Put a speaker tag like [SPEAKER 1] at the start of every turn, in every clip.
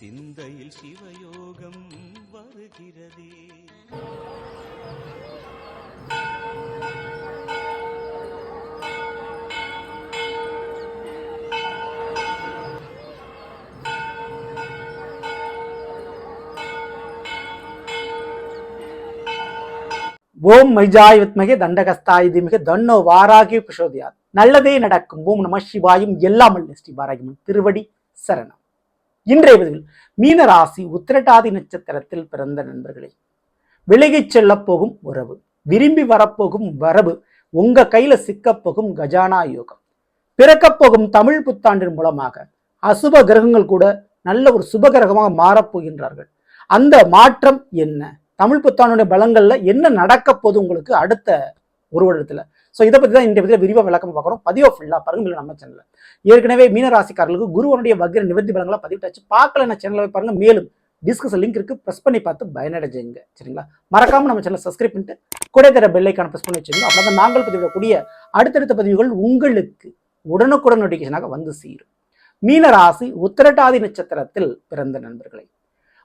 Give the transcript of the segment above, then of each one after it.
[SPEAKER 1] சிந்தையில் சிவயோகம் வருகிறதே.
[SPEAKER 2] ஓம் மைஜாய் வித்மகே தண்டகஸ்தாய் திமிக தன்னோ வாராகி பிரசோதியாத். நல்லதே நடக்கும். ஓம் நம சிவாயும் எல்லாம் ஸ்ரீ வாராகிமன் திருவடி சரணம். இன்றைய பதிவில் மீனராசி உத்திரட்டாதி நட்சத்திரத்தில் பிறந்த நண்பர்களே, விலகிச் செல்ல போகும் உறவு, விரும்பி வரப்போகும் வரவு, உங்க கையில சிக்கப்போகும் கஜானா யோகம், பிறக்கப் போகும் தமிழ் புத்தாண்டின் மூலமாக அசுப கிரகங்கள் கூட நல்ல ஒரு சுப கிரகமாக மாறப்போகின்றார்கள். அந்த மாற்றம் என்ன? தமிழ் புத்தாண்டுடைய பலங்கள்ல என்ன நடக்க போகுது உங்களுக்கு அடுத்த ஒரு வருடத்துல? ஸோ இதை பத்தி தான் இந்த பதில விரிவாக விளக்கம் பார்க்குறோம். பதிவை ஃபுல்லாக பாருங்க நம்ம சேனல்ல. ஏற்கனவே மீனராசிக்காரர்களுக்கு குருவனுடைய வக்ர நிவர்த்தி பலங்களை பதிவிட்டாச்சு. பார்க்கல சேனலை பாருங்க. மேலும் டிஸ்கஷன் லிங்க் இருக்கு, ப்ரெஸ் பண்ணி பார்த்து பயனடைஞ்சுங்க. சரிங்களா? மறக்காம நம்ம சேனலை சப்ஸ்கிரைப் பண்ணிட்டு கூட தர பெல் ஐக்கான ப்ரெஸ் பண்ணி வச்சுருங்க. அப்பதான் நாங்கள் பதிவிடக்கூடிய அடுத்தடுத்த பதிவுகள் உங்களுக்கு உடனுக்குடன் நோட்டிஃபிகேஷனாக வந்து சேரும். மீனராசி உத்திரட்டாதி நட்சத்திரத்தில் பிறந்த நண்பர்களை,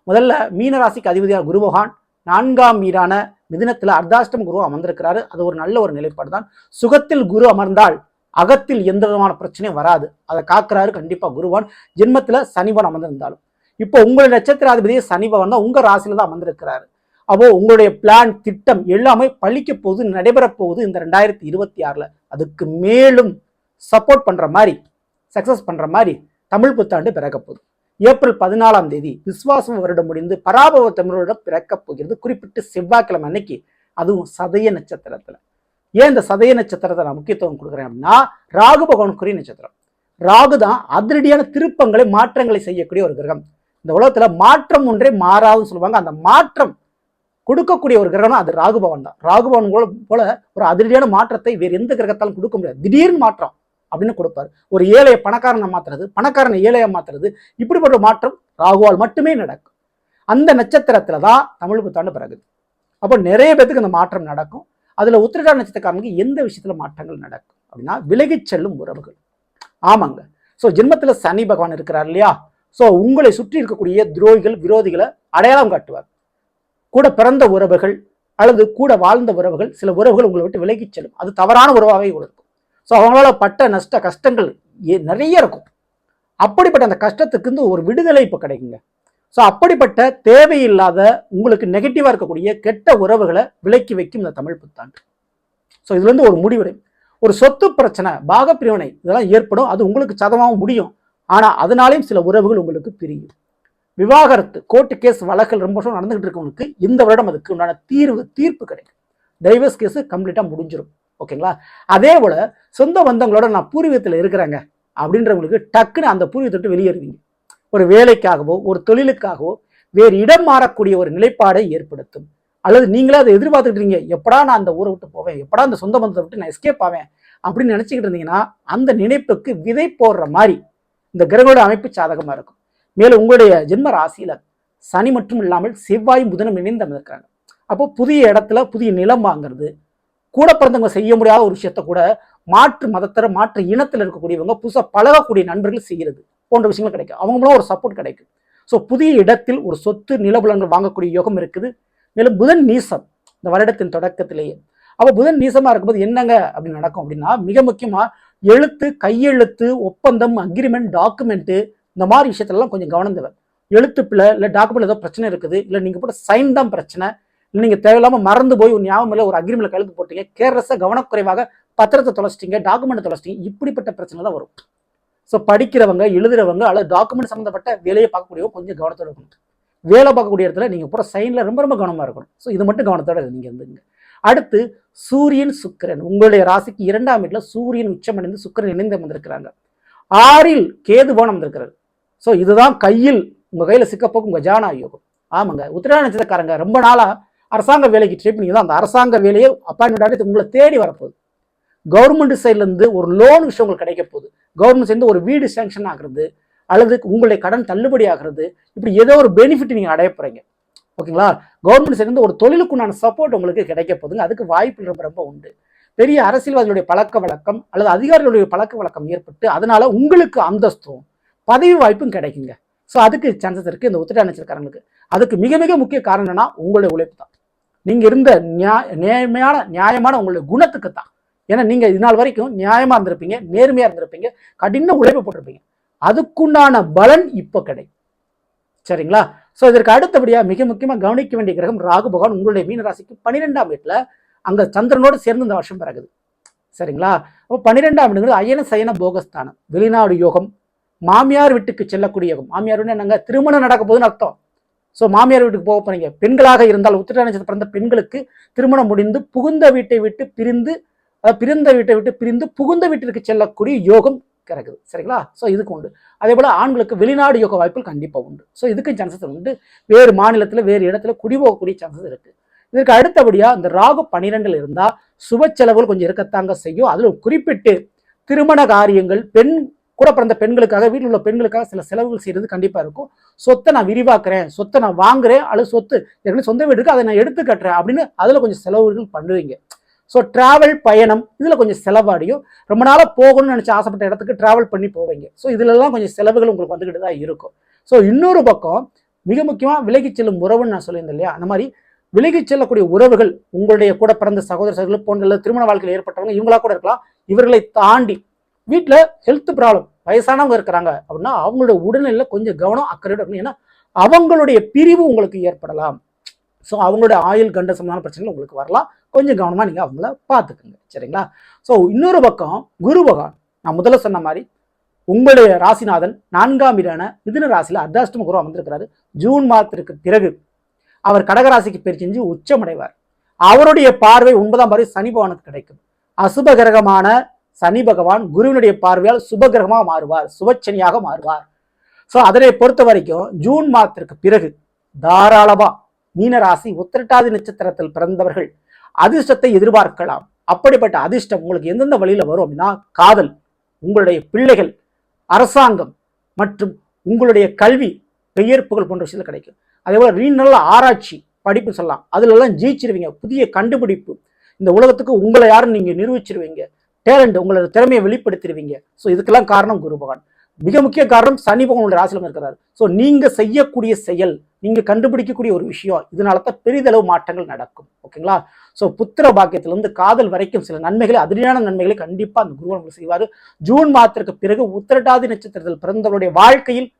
[SPEAKER 2] முதல்ல மீனராசிக்கு அதிபதியாக குரு பகவான் 4ஆம் வீடான மிதுனத்துல அர்த்தாஷ்டம குரு அமர்ந்திருக்கிறாரு. அது ஒரு நல்ல ஒரு நிலைப்பாடு தான். சுகத்தில் குரு அமர்ந்தால் அகத்தில் எந்த விதமான பிரச்சனையும் வராது. அதை காக்கிறாரு கண்டிப்பா குருவான். ஜென்மத்துல சனிபவன் அமர்ந்திருந்தாலும் இப்போ உங்களுடைய நட்சத்திராதிபதியே சனிபவன் தான் உங்க ராசியில தான் அமர்ந்திருக்கிறாரு. அப்போ உங்களுடைய பிளான் திட்டம் எல்லாமே பழிக்க போகுது, நடைபெற போகுது இந்த 2026. அதுக்கு மேலும் சப்போர்ட் பண்ற மாதிரி, சக்சஸ் பண்ற மாதிரி தமிழ் புத்தாண்டு பிறக்க போகுது. ஏப்ரல் 14ஆம் தேதி விஸ்வாசம் வருடம் முடிந்து பராபவ தமிழோடம் பிறக்கப் போகிறது. குறிப்பிட்டு செவ்வாய்க்கிழமை அன்னைக்கு, அதுவும் சதய நட்சத்திரத்துல. ஏன் இந்த சதய நட்சத்திரத்தை நான் முக்கியத்துவம் கொடுக்குறேன் அப்படின்னா, ராகு பகவானுக்குரிய நட்சத்திரம். ராகு தான் அதிரடியான திருப்பங்களை, மாற்றங்களை செய்யக்கூடிய ஒரு கிரகம். இந்த உலகத்துல மாற்றம் ஒன்றே மாறாதுன்னு சொல்லுவாங்க. அந்த மாற்றம் கொடுக்கக்கூடிய ஒரு கிரகம் அது ராகு பகவான் தான். ராகு பகவான் போல ஒரு அதிரடியான மாற்றத்தை வேறு எந்த கிரகத்தாலும் கொடுக்க முடியாது. திடீர்னு மாற்றம் அப்படின்னு கொடுப்பாரு. ஒரு ஏழையை பணக்காரனை மாத்துறது, பணக்காரனை ஏழையை மாத்துறது, இப்படிப்பட்ட மாற்றம் ராகுவால் மட்டுமே நடக்கும். அந்த நட்சத்திரத்துல தான் தமிழ் புத்தாண்டு பிறகுது. அப்போ நிறைய பேருக்கு அந்த மாற்றம் நடக்கும். அதுல உத்திரட்டாதி நட்சத்திரக்காரனுக்கு எந்த விஷயத்துல மாற்றங்கள் நடக்கும் அப்படின்னா, விலகிச் செல்லும் உறவுகள். ஆமாங்க. ஸோ ஜென்மத்துல சனி பகவான் இருக்கிறார் இல்லையா? ஸோ உங்களை சுற்றி இருக்கக்கூடிய துரோகிகள், விரோதிகளை அடையாளம் காட்டுவார். கூட பிறந்த உறவுகள் அல்லது கூட வாழ்ந்த உறவுகள், சில உறவுகள் உங்களை விட்டு விலகிச் செல்லும். அது தவறான உறவாகவே இருக்கும். ஸோ அவங்களால பட்ட நஷ்ட கஷ்டங்கள் நிறைய இருக்கும். அப்படிப்பட்ட அந்த கஷ்டத்துக்கு ஒரு விடுதலை இப்போ கிடைக்குங்க. ஸோ அப்படிப்பட்ட தேவையில்லாத உங்களுக்கு நெகட்டிவா இருக்கக்கூடிய கெட்ட உறவுகளை விலக்கி வைக்கும் இந்த தமிழ் புத்தாண்டு. ஸோ இதுல இருந்து ஒரு முடிவு, ஒரு சொத்து பிரச்சனை, பாகப்பிரிவினை இதெல்லாம் ஏற்படும். அது உங்களுக்கு சதமாகவும் முடியும். ஆனா அதனாலையும் சில உறவுகள் உங்களுக்கு பிரியும். விவாகரத்து, கோர்ட்டு கேஸ் வழக்குகள் ரொம்ப வருஷம் நடந்துகிட்டு இருக்கவங்களுக்கு இந்த வருடம் அதுக்கு உண்டான தீர்ப்பு கிடைக்கும். டைவர்ஸ் கேஸ் கம்ப்ளீட்டா முடிஞ்சிடும். ஓகேங்களா? அதே போல சொந்த பந்தங்களோட நான் பூர்வீகத்தில் இருக்கிறேங்க அப்படின்றவங்களுக்கு டக்குன்னு அந்த பூர்வீகத்தை விட்டு வெளியேறுவீங்க. ஒரு வேலைக்காகவோ ஒரு தொழிலுக்காகவோ வேறு இடம் மாறக்கூடிய ஒரு நிலைப்பாடை ஏற்படுத்தும். அல்லது நீங்களே அதை எதிர்பார்த்துட்டு இருக்கீங்க, எப்படா நான் அந்த ஊரை விட்டு போவேன், எப்படா அந்த சொந்த பந்தத்தை விட்டு நான் எஸ்கேப் ஆவேன் அப்படின்னு நினைச்சுக்கிட்டு இருந்தீங்கன்னா, அந்த நினைப்புக்கு விதை போடுற மாதிரி இந்த கிரகங்களோட அமைப்பு சாதகமா இருக்கும். மேலும் உங்களுடைய ஜென்ம ராசியில சனி மட்டும் இல்லாமல் செவ்வாயும் புதனும் இணைந்து அமர்ந்திருக்காங்க. அப்போ புதிய இடத்துல புதிய நிலம் வாங்குறது, கூட பிறந்தவங்க செய்ய முடியாத ஒரு விஷயத்த கூட மாற்று மதத்தர, மாற்று இனத்தில் இருக்கக்கூடியவங்க, புதுசாக பழகக்கூடிய நண்பர்கள் செய்கிறது போன்ற விஷயங்கள் கிடைக்கும். அவங்க மூலம் ஒரு சப்போர்ட் கிடைக்கும். ஸோ புதிய இடத்தில் ஒரு சொத்து நிலபுலங்கள் வாங்கக்கூடிய யோகம் இருக்குது. மேலும் புதன் நீசம் இந்த வருடத்தின் தொடக்கத்திலேயே. அப்போ புதன் நீசமா இருக்கும்போது என்னங்க அப்படின்னு நடக்கும் அப்படின்னா, மிக முக்கியமா எழுத்து, கையெழுத்து, ஒப்பந்தம், அக்ரிமெண்ட், டாக்குமெண்ட் இந்த மாதிரி விஷயத்தெல்லாம் கொஞ்சம் கவனம் தேவை. எழுத்து பிள்ளை இல்லை டாக்குமெண்ட் ஏதோ பிரச்சனை இருக்குது, இல்லை நீங்க போட்ட சைன் தான் பிரச்சனை, நீங்க தேவையில்லாம மறந்து போய் ஒரு ஞாபகம் இல்லை ஒரு அக்ரிமெண்ட்ல கழுத்து போட்டீங்க, கேர்லெஸ்ஸா கவனக்குறைவாக பத்திரத்தை தொலைச்சிட்டீங்க, டாக்குமெண்ட் தொலைச்சிட்டீங்க, இப்படிப்பட்ட பிரச்சனை தான் வரும். ஸோ படிக்கிறவங்க, எழுதுறவங்க அல்லது டாக்குமெண்ட் சம்மந்தப்பட்ட வேலையை பார்க்கக்கூடியவங்க கொஞ்சம் கவனத்தோட இருக்கணும். வேலை பார்க்கக்கூடிய இடத்துல நீங்க போற சைன்ல ரொம்ப ரொம்ப கவனமா இருக்கணும். ஸோ இது மட்டும் கவனத்தோட நீங்க இருந்துங்க. அடுத்து சூரியன் சுக்கிரன் உங்களுடைய ராசிக்கு 2ஆம் வீட்டுல சூரியன் உச்சமடைந்து சுக்கிரன் இணைந்து வந்திருக்கிறாங்க. 6இல் கேது பகவான் வந்திருக்கிறார். ஸோ இதுதான் கையில் உங்க கையில சிக்கப்போக்கும் கஜானா யோகம். ஆமாங்க. உத்திரட்டாதி நட்சத்திரக்காரங்க ரொம்ப நாளா அரசாங்க வேலைக்கு ட்ரை பண்ணி தான் அந்த அரசாங்க வேலையை அப்பாயின்மெண்ட் உங்களை தேடி வரப்போகுது. கவர்மெண்ட் சைட்ல இருந்து ஒரு லோன் விஷயம் உங்களுக்கு கிடைக்க போகுது. கவர்மெண்ட் சேர்ந்து ஒரு வீடு சேங்ஷன் ஆகுறது அல்லது உங்களுடைய கடன் தள்ளுபடி ஆகிறது, இப்படி ஏதோ ஒரு பெனிஃபிட் நீங்க அடைய போறீங்க. ஓகேங்களா? கவர்மெண்ட் சைட்ல இருந்து ஒரு தொழிலுக்குண்டான சப்போர்ட் உங்களுக்கு கிடைக்க போகுதுங்க. அதுக்கு வாய்ப்பு ரொம்ப ரொம்ப உண்டு. பெரிய அரசியல்வாதிகளுடைய பழக்க வழக்கம் அல்லது அதிகாரிகளுடைய பழக்க வழக்கம் ஏற்பட்டு அதனால உங்களுக்கு அந்தஸ்தும் பதவி வாய்ப்பும் கிடைக்குங்க. ஸோ அதுக்கு சான்சஸ் இருக்குது இந்த உத்திரட்டாதி நட்சத்திரக்காரங்களுக்கு. அதுக்கு மிக மிக முக்கிய காரணம் என்னன்னா உங்களுடைய உழைப்பு தான். நீங்கள் இருந்த நியாயமான உங்களுடைய குணத்துக்கு தான். ஏன்னா நீங்கள் இது நாள் வரைக்கும் நியாயமாக இருந்திருப்பீங்க, நேர்மையாக இருந்திருப்பீங்க, கடின உழைப்பு போட்டிருப்பீங்க. அதுக்குண்டான பலன் இப்போ கிடைக்கும். சரிங்களா? ஸோ இதற்கு அடுத்தபடியாக மிக முக்கியமாக கவனிக்க வேண்டிய கிரகம் ராகு பகவான் உங்களுடைய மீன ராசிக்கு 12ஆம் வீட்டில் அங்கே சந்திரனோடு சேர்ந்து இந்த வருஷம் பிறகுது. சரிங்களா? அப்போ 12ஆம் வீடுங்கிறது அயன சயன போகஸ்தானம், வெளிநாடு யோகம், மாமியார் வீட்டுக்கு செல்லக்கூடிய யோகம். மாமியார் வீடு என்னங்க, திருமணம் நடக்க போகுதுன்னு அர்த்தம். ஸோ மாமியார் வீட்டுக்கு போக போறீங்க. பெண்களாக இருந்தால் உத்திரட்டாதி நட்சத்திரம் பிறந்த பெண்களுக்கு திருமணம் முடிந்து புகுந்த வீட்டை விட்டு பிரிந்து புகுந்த வீட்டிற்கு செல்லக்கூடிய யோகம் கிடைக்குது. சரிங்களா? ஸோ இதுக்கு உண்டு. அதே போல ஆண்களுக்கு வெளிநாடு யோக வாய்ப்புகள் கண்டிப்பாக உண்டு. ஸோ இதுக்கும் சான்சஸ் உண்டு. வேறு மாநிலத்தில் வேறு இடத்துல குடிபோகக்கூடிய சான்சஸ் இருக்கு. இதற்கு அடுத்தபடியா இந்த ராகு 12 இருந்தால் சுப செலவுகள் கொஞ்சம் இருக்கத்தாங்க செய்யும். அதில் குறிப்பிட்டு திருமண காரியங்கள், பெண் கூட பிறந்த பெண்களுக்காக, வீட்டில் உள்ள பெண்களுக்காக சில செலவுகள் செய்யறது கண்டிப்பாக இருக்கும். சொத்தை நான் விரிவாக்குறேன், சொத்தை நான் வாங்குறேன், அல்லது சொத்து எனக்கு சொந்த வீட்டுக்கு அதை நான் எடுத்து கட்டுறேன் அப்படின்னு அதில் கொஞ்சம் செலவுகள் பண்ணுவீங்க. ஸோ டிராவல் பயணம் இதில் கொஞ்சம் செலவாடியும், ரொம்ப நாளாக போகணும்னு நினச்சி ஆசைப்பட்ட இடத்துக்கு டிராவல் பண்ணி போவீங்க. ஸோ இதுலலாம் கொஞ்சம் செலவுகள் உங்களுக்கு வந்துக்கிட்டு தான் இருக்கும். ஸோ இன்னொரு பக்கம் மிக முக்கியமாக விலகி செல்லும் உறவுன்னு நான் சொல்லியிருந்தேன் இல்லையா, அந்த மாதிரி விலகி செல்லக்கூடிய உறவுகள் உங்களுடைய கூட பிறந்த சகோதரர்கள் போன்ற திருமண வாழ்க்கையில் ஏற்பட்டவங்க இவங்களா கூட இருக்கலாம். இவர்களை தாண்டி வீட்டில் ஹெல்த் ப்ராப்ளம், வயசானவங்க இருக்கிறாங்க அப்படின்னா அவங்களுடைய உடல்நிலையில் கொஞ்சம் கவனம் அக்கறையோட இருக்கணும். ஏன்னா அவங்களுடைய பிரிவு உங்களுக்கு ஏற்படலாம். ஸோ அவங்களுடைய ஆயுள் கண்ட சம்பந்தமான பிரச்சனைகள் உங்களுக்கு வரலாம். கொஞ்சம் கவனமாக நீங்கள் அவங்கள பார்த்துக்குங்க. சரிங்களா? ஸோ இன்னொரு பக்கம் குரு பகவான், நான் முதல்ல சொன்ன மாதிரி உங்களுடைய ராசிநாதன் 4ஆம் வீடான மிதுன ராசியில் அர்த்தாஷ்டம குரு அமர்ந்திருக்கிறாரு. ஜூன் மாதத்திற்கு பிறகு அவர் கடகராசிக்கு பேர் செஞ்சு உச்சமடைவார். அவருடைய பார்வை 9ஆம் பார்வை சனி பகவானுக்கு கிடைக்கும். அசுப கிரகமான சனி பகவான் குருவினுடைய பார்வையால் சுப கிரகமாக மாறுவார், சுபச்சனியாக மாறுவார். ஸோ அதனை பொறுத்த வரைக்கும் ஜூன் மாதத்திற்கு பிறகு தாராளமா மீனராசி உத்திரட்டாதி நட்சத்திரத்தில் பிறந்தவர்கள் அதிர்ஷ்டத்தை எதிர்பார்க்கலாம். அப்படிப்பட்ட அதிர்ஷ்டம் உங்களுக்கு எந்தெந்த வழியில வரும் அப்படின்னா, காதல், உங்களுடைய பிள்ளைகள், அரசாங்கம் மற்றும் உங்களுடைய கல்வி, பெயர்ப்புகள் போன்ற விஷயங்கள் கிடைக்கும். அதே போல நல்ல ஆராய்ச்சி படிப்பு சொல்லலாம், அதுல எல்லாம் ஜெயிச்சிருவீங்க. புதிய கண்டுபிடிப்பு, இந்த உலகத்துக்கு உங்களை யாரும் நீங்க நிரூபிச்சிருவீங்க. டேலண்ட், உங்களோட திறமையை வெளிப்படுத்திடுவீங்க. ஸோ இதுக்கெல்லாம் காரணம் குரு பகவான். மிக முக்கிய காரணம் சனி பகவானுடைய ராசியில இருக்கிறார். ஸோ நீங்க செய்யக்கூடிய செயல், நீங்க கண்டுபிடிக்கக்கூடிய ஒரு விஷயம், இதனால தான் பெரிதளவு மாற்றங்கள் நடக்கும். ஓகேங்களா? ஸோ புத்திர பாக்கியத்திலிருந்து காதல் வரைக்கும் சில நன்மைகளை, அதிரியான நன்மைகளை கண்டிப்பா அந்த குருவன் செய்வார். ஜூன் மாதத்திற்கு பிறகு உத்திரட்டாதி நட்சத்திரத்தில் பிறந்தவருடைய வாழ்க்கையில்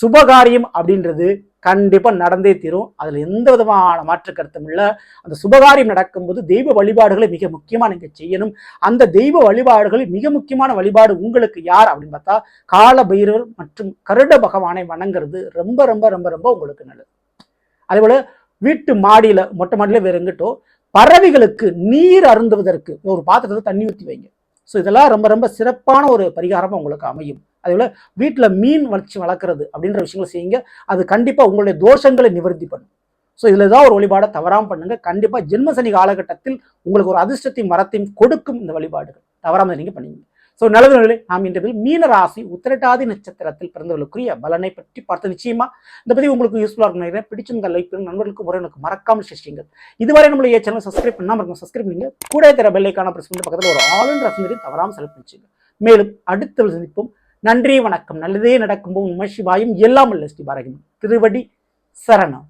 [SPEAKER 2] சுபகாரியம் அப்படின்றது கண்டிப்பா நடந்தே தீரும். அதுல எந்த விதமான மாற்று கருத்தும் இல்லை. அந்த சுபகாரியம் நடக்கும்போது தெய்வ வழிபாடுகளை மிக முக்கியமா நீங்க செய்யணும். அந்த தெய்வ வழிபாடுகளில் மிக முக்கியமான வழிபாடு உங்களுக்கு யார் அப்படின்னு பார்த்தா, கால பைரவர் மற்றும் கருட பகவானை வணங்குறது ரொம்ப ரொம்ப ரொம்ப ரொம்ப உங்களுக்கு நல்லது. அதே போல வீட்டு மாடியில, மொட்டை மாடியில வேற எங்கிட்டோ பறவைகளுக்கு நீர் அருந்துவதற்கு ஒரு பாத்திரத்தை தண்ணி ஊற்றி வைங்க. ஸோ இதெல்லாம் ரொம்ப ரொம்ப சிறப்பான ஒரு பரிகாரமா உங்களுக்கு அமையும். அதே போல வீட்டில் மீன் வச்சு வளர்க்குறது அப்படின்ற விஷயங்களை செய்யுங்க. அது கண்டிப்பாக உங்களுடைய தோஷங்களை நிவர்த்தி பண்ணும். ஸோ இதில் ஏதாவது ஒரு வழிபாடை தவறாமல் பண்ணுங்க. கண்டிப்பாக ஜென்மசனி காலகட்டத்தில் உங்களுக்கு ஒரு அதிர்ஷ்டத்தையும் வரத்தையும் கொடுக்கும் இந்த வழிபாடுகள். தவறாமல் நீங்கள் பண்ணுவீங்க. ஸோ நல்லது, நாம் இன்றைய மீன ராசி உத்திரட்டாதி நட்சத்திரத்தில் பிறந்தவர்களுக்குரிய பலனை பற்றி பார்த்து நிச்சயமா இந்த பதிவு உங்களுக்கு யூஸ்ஃபுல்லாக இருக்கும் நினைக்கிறேன். பிடிச்சிருந்த லைக் பண்ணுங்க, நண்பர்களுக்கு உறவுகளுக்கு மறக்காமல் செய்யுங்கள். இதுவரை நம்மளுடைய சேனல் சப்ஸ்கிரைப் பண்ணாமல் இருக்கும், சப்ஸ்கிரைப் பண்ணுங்க. கூட தர பெல் ஐகானை பிரஸ் பண்ணி பக்கத்தில் ஒரு ஆல் இன் ரசம் தவறாமல் செலக்ட் பண்ணிச்சுங்க. மேலும் அடுத்த சந்திப்போம். நன்றி, வணக்கம். நல்லதே நடக்கும். நம சிவாயும். எல்லாம் அல்ல ஸ்ரீ பாரதி. திருவடி சரணம்.